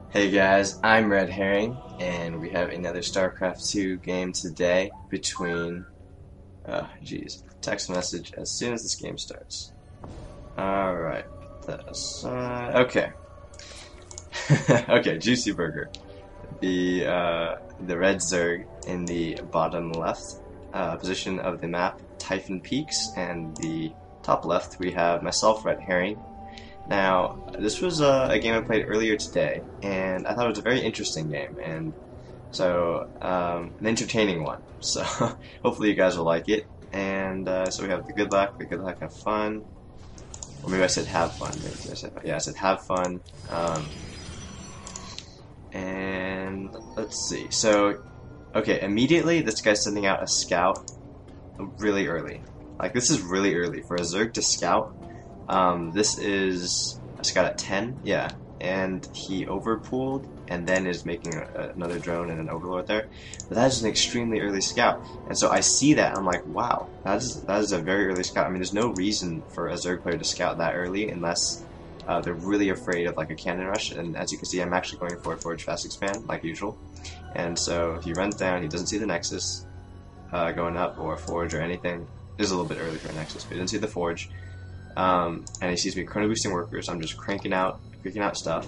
Hey guys, I'm RedHerring, and we have another StarCraft 2 game today between, text message as soon as this game starts. Alright, okay. Okay, JuicyBurger. The red Zerg in the bottom left position of the map, Typhon Peaks, and the top left we have myself, RedHerring. Now, this was a game I played earlier today, and I thought it was a very interesting game, and so an entertaining one. So hopefully you guys will like it. And so we have the good luck, have fun, or maybe I said have fun. I said have fun. And let's see. So, okay, immediately this guy's sending out a scout really early. Like, this is really early for a Zerg to scout. This is a scout at 10, yeah, and he overpooled and then is making another drone and an overlord there. But that is an extremely early scout, and so I see that and I'm like, wow, that is a very early scout. I mean, there's no reason for a Zerg player to scout that early unless they're really afraid of like a cannon rush. And as you can see, I'm actually going for a forge fast expand like usual. And so he runs down, he doesn't see the nexus going up or forge or anything. It is a little bit early for a nexus, but he didn't see the forge. And he sees me chrono boosting workers. I'm just cranking out stuff,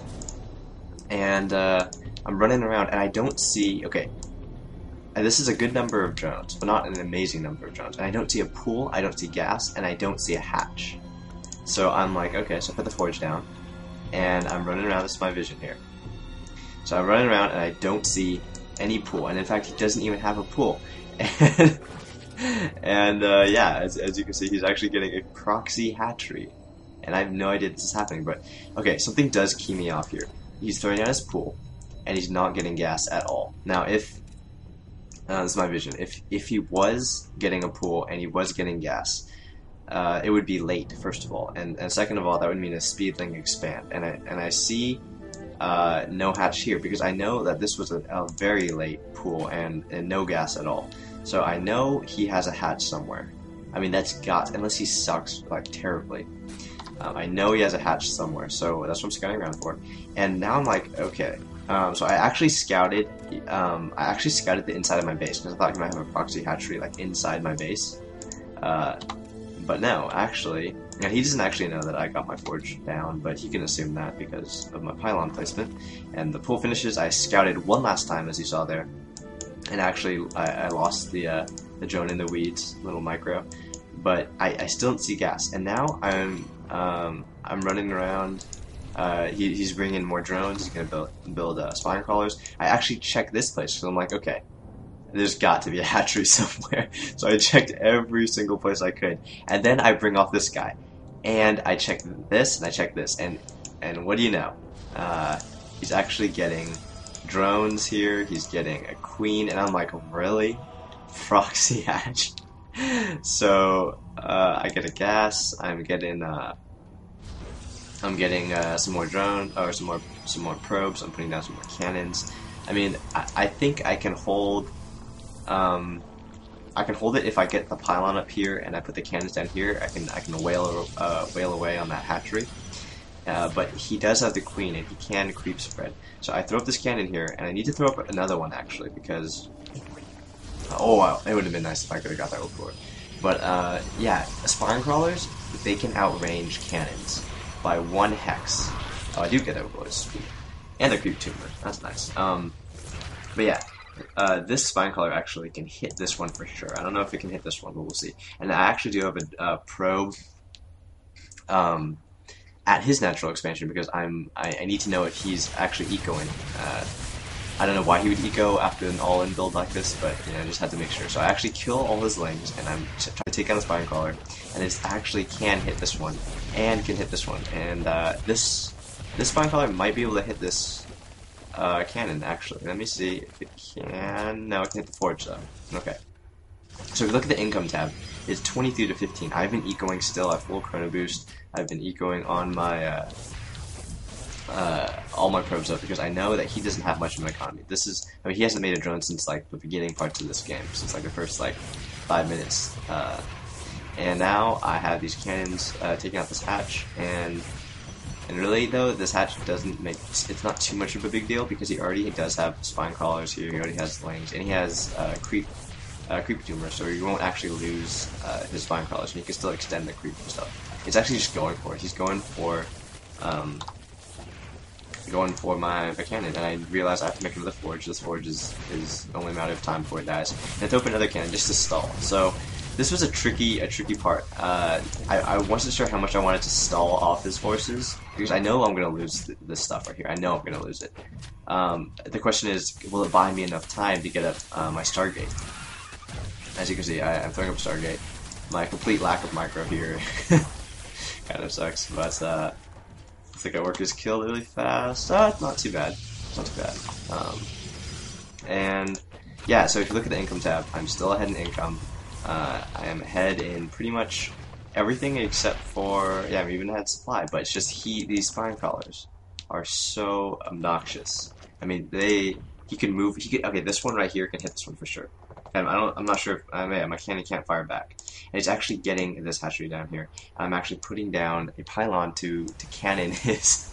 and I'm running around, and I don't see. Okay, and this is a good number of drones, but not an amazing number of drones. And I don't see a pool, I don't see gas, and I don't see a hatch. So I'm like, okay, so I put the forge down, and I'm running around. This is my vision here. So I'm running around, and I don't see any pool, and in fact, he doesn't even have a pool. And yeah, as you can see, he's actually getting a proxy hatchery, and I have no idea this is happening. But okay, something does key me off here. He's throwing out his pool, and he's not getting gas at all. Now, if this is my vision, if he was getting a pool and he was getting gas, it would be late, first of all, and second of all, that would mean a speedling expand. And I see no hatch here because I know that this was a very late pool and no gas at all. So I know he has a hatch somewhere. I mean, that's got, unless he sucks like terribly. I know he has a hatch somewhere, so that's what I'm scouting around for. And now I'm like, okay. So I actually scouted. The inside of my base because I thought he might have a proxy hatchery like inside my base. But no, actually, and he doesn't actually know that I got my forge down, but he can assume that because of my pylon placement. And the pool finishes. I scouted one last time, as you saw there. And actually, I lost the drone in the weeds, little micro, but I still don't see gas. And now I'm running around. He's bringing in more drones. He's gonna build spine crawlers. I actually checked this place because I'm like, okay, there's got to be a hatchery somewhere. So I checked every single place I could, and then I bring off this guy, and I checked this and I checked this, and what do you know? He's actually getting drones here, he's getting a queen, and I'm like, really? Proxy hatch? So, I get a gas, I'm getting some more drone, or some more probes, I'm putting down some more cannons. I mean, I think I can hold, it if I get the pylon up here and I put the cannons down here. I can whale away on that hatchery. But he does have the queen, and he can creep spread. So I throw up this cannon here, and I need to throw up another one actually because oh wow, it would have been nice if I could have got that overboard. But yeah, spine crawlers, they can outrange cannons by 1 hex. Oh, I do get overboards, and a creep tumor. That's nice. But yeah. This spine crawler actually can hit this one for sure. I don't know if it can hit this one, but we'll see. And I actually do have a probe at his natural expansion because I need to know if he's actually ecoing. I don't know why he would eco after an all-in build like this, but you know, I just had to make sure. So I actually kill all his lings, and I'm trying to take out the spine crawler, and it actually can hit this one, and can hit this one. And this spine crawler might be able to hit this cannon, actually. Let me see if it can. No, it can hit the forge, though. Okay. So if you look at the income tab, it's 23 to 15. I've been ecoing still at full chrono boost. I've been ecoing on my all my probes up because I know that he doesn't have much of an economy. I mean, he hasn't made a drone since like the beginning parts of this game, since like the first like 5 minutes. And now I have these cannons taking out this hatch, and And really, though, this hatch doesn't make it's not too much of a big deal because he already does have spine crawlers here. He already has lings, and he has creep tumor, so he won't actually lose his spine crawlers, and he can still extend the creep and stuff. It's actually just going for it. He's going for my cannon, and I realize I have to make another forge. This forge is the only amount of time before it dies. And I have to open another cannon just to stall. So this was a tricky part. I wasn't sure how much I wanted to stall off his forces because I know I'm going to lose this stuff right here. I know I'm going to lose it. The question is, will it buy me enough time to get up my Stargate? As you can see, I'm throwing up Stargate. My complete lack of micro here kind of sucks, but looks like I worked his kill really fast. Not too bad. Not too bad. And yeah, so if you look at the income tab, I'm still ahead in income. I am ahead in pretty much everything except for, yeah, I'm even ahead supply, but it's just these spine crawlers are so obnoxious. I mean, he can move, okay, this one right here can hit this one for sure. And I'm not sure if, my cannon can't fire back. And it's actually getting this hatchery down here. I'm actually putting down a pylon to cannon his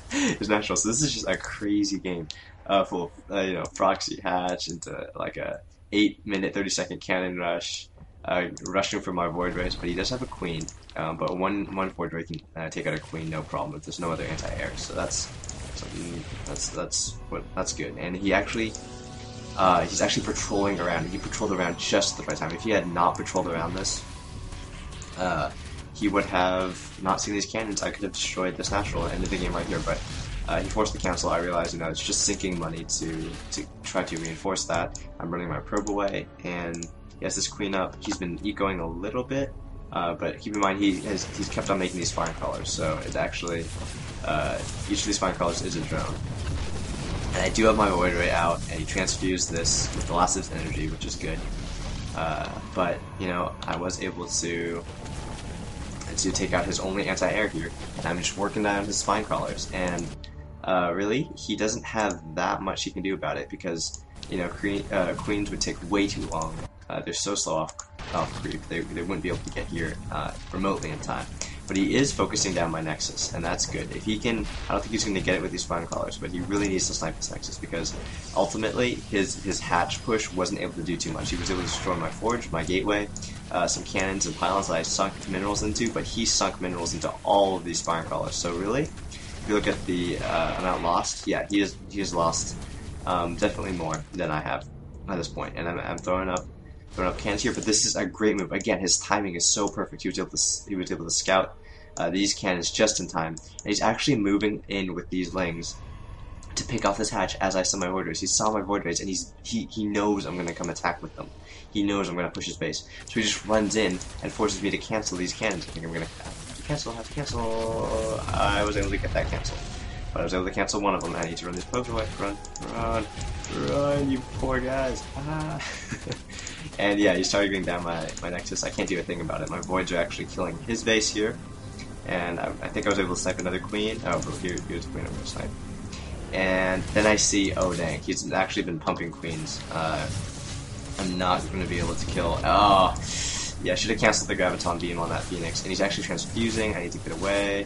natural. So this is just a crazy game, full of, proxy hatch into like a 8-minute, 30-second cannon rush. Rushing for my void rays, but he does have a queen. But one void ray can take out a queen, no problem. If there's no other anti-air, so that's good. And he actually, he's actually patrolling around. He patrolled around just the right time. If he had not patrolled around this, he would have not seen these cannons. I could have destroyed this natural and ended the game right here. But he forced the cancel. I realized, it's just sinking money to try to reinforce that. I'm running my probe away and. He has this queen up. He's been ecoing a little bit, but keep in mind he's kept on making these spine crawlers. So it's actually each of these spine crawlers is a drone. And I do have my void ray out, and he transfused this with the last of his energy, which is good. But I was able to take out his only anti-air here, and I'm just working down his spine crawlers. And really, he doesn't have that much he can do about it because queens would take way too long. They're so slow off creep, they wouldn't be able to get here remotely in time. But he is focusing down my Nexus, and that's good. If he can, I don't think he's going to get it with these spine crawlers, but he really needs to snipe this Nexus because ultimately his hatch push wasn't able to do too much. He was able to destroy my forge, my gateway, some cannons and pylons that I sunk minerals into, but he sunk minerals into all of these spine crawlers. So really, if you look at the amount lost, yeah, he has lost definitely more than I have at this point, and I'm throwing up cannons here, but this is a great move. Again, his timing is so perfect. He was able to scout these cannons just in time, and he's actually moving in with these lings to pick off this hatch as I saw my void rays. He saw my void rays, and he knows I'm going to come attack with them. He knows I'm going to push his base, so he just runs in and forces me to cancel these cannons. I think I'm going to have to cancel. I was able to get that cancel. But I was able to cancel one of them. I need to run these probes away. Run, you poor guys. And yeah, he started getting down my Nexus. I can't do a thing about it. My voids are actually killing his base here. And I think I was able to snipe another queen. Oh, here's a queen I'm going to snipe. And then I see, oh dang, he's actually been pumping queens. I'm not going to be able to kill. Oh, yeah, I should have canceled the Graviton Beam on that Phoenix. And he's actually transfusing. I need to get away.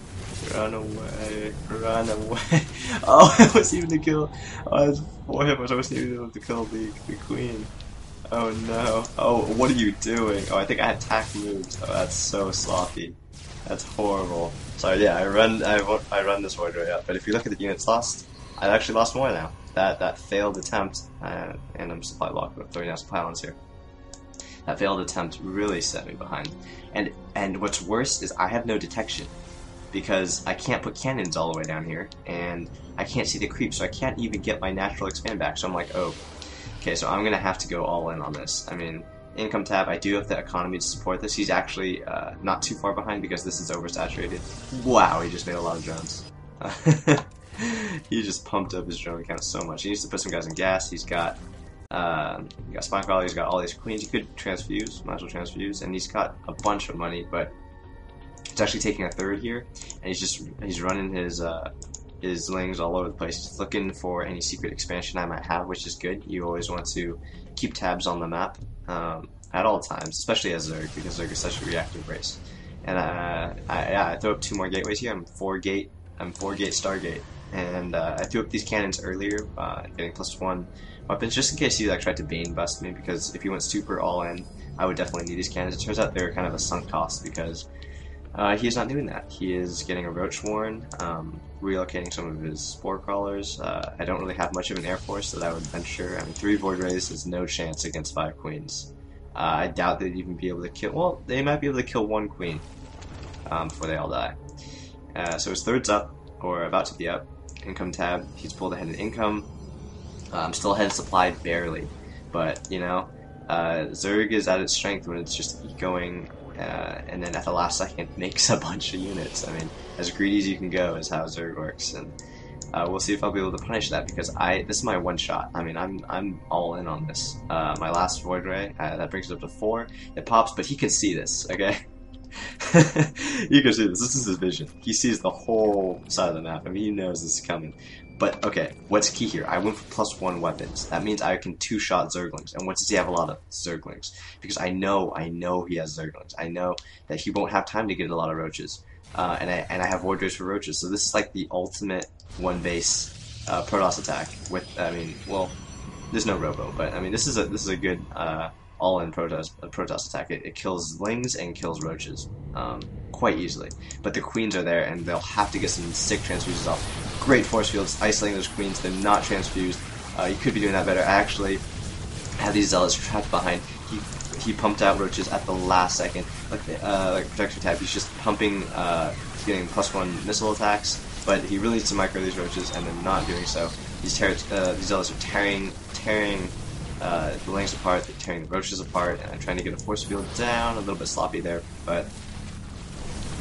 Run away. Run away. Oh, that was even the kill. Oh, that's 4 hit points. I wasn't even able to kill the queen. Oh no. Oh, what are you doing? Oh, I think I had attack moves. Oh, that's so sloppy. That's horrible. So yeah, I run this void ray up. But if you look at the units lost, I've actually lost more now. That failed attempt, and I'm supply blocked, but I'm throwing down some pylons here. That failed attempt really set me behind. And what's worse is I have no detection because I can't put cannons all the way down here, and I can't see the creep, so I can't even get my natural expand back. So I'm like, oh, okay, so I'm gonna have to go all in on this. I mean, income tab, I do have the economy to support this. He's actually not too far behind because this is oversaturated. Wow, he just made a lot of drones. He just pumped up his drone count so much. He needs to put some guys in gas. He's got spine crawler, he's got all these queens. He could transfuse, might as well transfuse, and he's got a bunch of money, but it's actually taking a third here, and he's running his lings all over the place. He's looking for any secret expansion I might have, which is good. You always want to keep tabs on the map at all times, especially as Zerg, because Zerg is such a reactive race. And I throw up 2 more gateways here. I'm 4 gate I'm 4-gate Stargate, and I threw up these cannons earlier, getting +1 weapons just in case he like tried to Bane bust me, because if he went super all in, I would definitely need these cannons. It turns out they're kind of a sunk cost because he is not doing that. He is getting a Roach Warren, relocating some of his Spore Crawlers. I don't really have much of an Air Force that I would venture. I mean, 3 Void Rays is no chance against 5 Queens. I doubt they'd even be able to kill, well, they might be able to kill 1 Queen before they all die. So his third's up, or about to be up. Income tab, he's pulled ahead in income. I'm still ahead in supply, barely. But, you know, Zerg is at its strength when it's just going, and then at the last second makes a bunch of units. I mean, as greedy as you can go is how Zerg works, and we'll see if I'll be able to punish that, because this is my one shot. I mean, I'm all in on this. My last Void Ray, that brings it up to 4. It pops, but he can see this, okay? You can see this. This is his vision. He sees the whole side of the map. I mean, he knows this is coming. But, okay, what's key here? I went for +1 weapons. That means I can 2-shot Zerglings. And what does he have? A lot of Zerglings. Because I know he has Zerglings. I know that he won't have time to get a lot of Roaches. And I have Void Rays for Roaches. So this is like the ultimate one-base Protoss attack. With, I mean, well, there's no Robo, but I mean, this is a good all-in Protoss attack. It kills Lings and kills Roaches quite easily. But the Queens are there, and they'll have to get some sick transfuses off. Great force fields, isolating those Queens. They're not transfused. You could be doing that better. I actually have these Zealots trapped behind. He pumped out Roaches at the last second. Like Projector Tab, he's just pumping, he's getting +1 missile attacks, but he really needs to micro these Roaches, and they're not doing so. These Zealots are tearing the Lings apart, they're tearing the Roaches apart, and I'm trying to get a force field down, a little bit sloppy there, but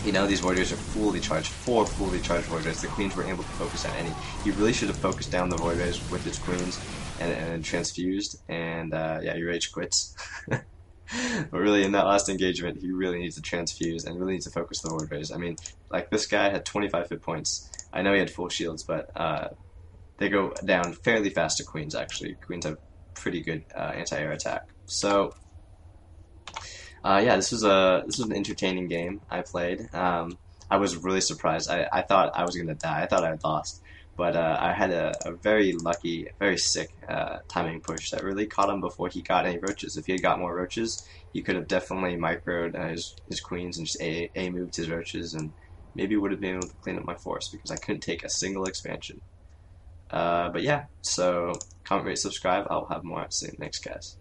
you know, these Void Rays are fully charged, 4 fully charged Void Rays. The Queens weren't able to focus on any. He really should have focused down the Void Rays with his Queens and transfused, and yeah, he rage quits. But really, in that last engagement, he really needs to transfuse and really needs to focus the Void Rays. I mean, like, this guy had 25 hit points. I know he had full shields, but they go down fairly fast to Queens, actually. Queens have pretty good anti-air attack. So yeah, this was an entertaining game I played. I was really surprised. I thought I was gonna die. I thought I had lost, but I had a very lucky, very sick timing push that really caught him before he got any Roaches. If he had got more Roaches, he could have definitely microed his Queens and just A moved his Roaches, and maybe would have been able to clean up my force, because I couldn't take a single expansion. But yeah, so comment, rate, subscribe. I'll have more soon. Thanks, guys.